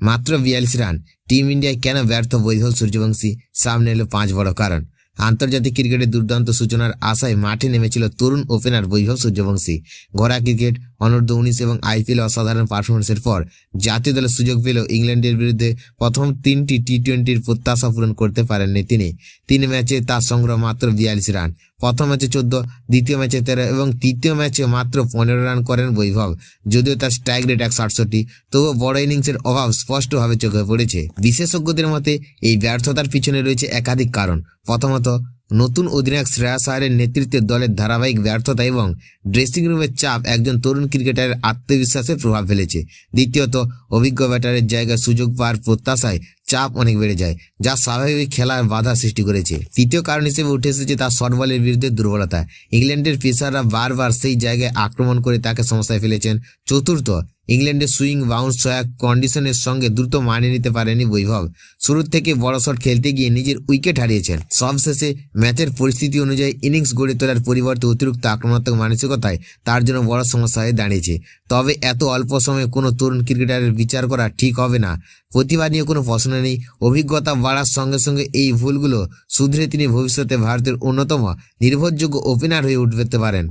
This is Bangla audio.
মাত্র 42 রান। টিম ইন্ডিয়ায় কেন ব্যর্থ বৈভব সূর্যবংশী? সামনে এলো 5 বড় কারণ। আন্তর্জাতিক ক্রিকেটে দুর্দান্ত সূচনার আশায় মাঠে নেমেছিল তরুণ ওপেনার বৈভব সূর্যবংশী। ঘরোয়া ক্রিকেট, অনূর্ধ্ব-19 এবং আইপিএল অসাধারণ পারফরমেন্সের পর জাতীয় দলে সুযোগ পেলেও ইংল্যান্ডের বিরুদ্ধে প্রথম 3টি টি-20 প্রত্যাশা পূরণ করতে পারেননি তিনি। 3 ম্যাচে তার সংগ্রহ মাত্র 42 রান। প্রথম ম্যাচে 14, দ্বিতীয় ম্যাচে 13 এবং তৃতীয় ম্যাচে মাত্র 15 রান করেন বৈভব। যদিও তার স্ট্রাইক রেট 168, তবুও বড় ইনিংসের অভাব স্পষ্টভাবে চোখে পড়েছে। বিশেষজ্ঞদের মতে এই ব্যর্থতার পিছনে রয়েছে একাধিক কারণ। প্রথমত, নতুন অধিনায়ক শ্রেয়াস আয়ারের নেতৃত্বে দলের ধারাবাহিক ব্যর্থতা এবং ড্রেসিং রুমের চাপ একজন তরুণ ক্রিকেটারের আত্মবিশ্বাসে প্রভাব ফেলেছে। দ্বিতীয়ত, অভিজ্ঞ ব্যাটারের জায়গায় সুযোগ পাওয়ার প্রত্যাশায় চাপ অনেক বেড়ে যায়, যা স্বাভাবিক খেলার বাধা সৃষ্টি করেছে। তৃতীয় কারণ হিসেবে উঠে এসেছে তার শর্ট বলের বিরুদ্ধে দুর্বলতা। ইংল্যান্ডের পেসাররা বারবার সেই জায়গায় আক্রমণ করে তাকে সমস্যায় ফেলেছেন। চতুর্থ, ইংল্যান্ডের সুইং বাউন্স সহায়ক কন্ডিশনের সঙ্গে দ্রুত মানিয়ে নিতে পারেনি বৈভব। শুরুর থেকে বড় শট খেলতে গিয়ে নিজের উইকেট হারিয়েছেন। সবশেষে ম্যাচের পরিস্থিতি অনুযায়ী ইনিংস গড়ে তোলার পরিবর্তে অতিরিক্ত আক্রমণাত্মক মানসিকতায় তার জন্য বড় সমস্যা হয়ে দাঁড়িয়েছে। তবে এত অল্প সময়ে কোনো তরুণ ক্রিকেটারের বিচার করা ঠিক হবে না। প্রতিভা নিয়ে কোনো প্রশ্ন নেই, অভিজ্ঞতা বাড়ার সঙ্গে সঙ্গে এই ভুলগুলো শুধরে তিনি ভবিষ্যতে ভারতের অন্যতম নির্ভরযোগ্য ওপেনার হয়ে উঠতে পারেন।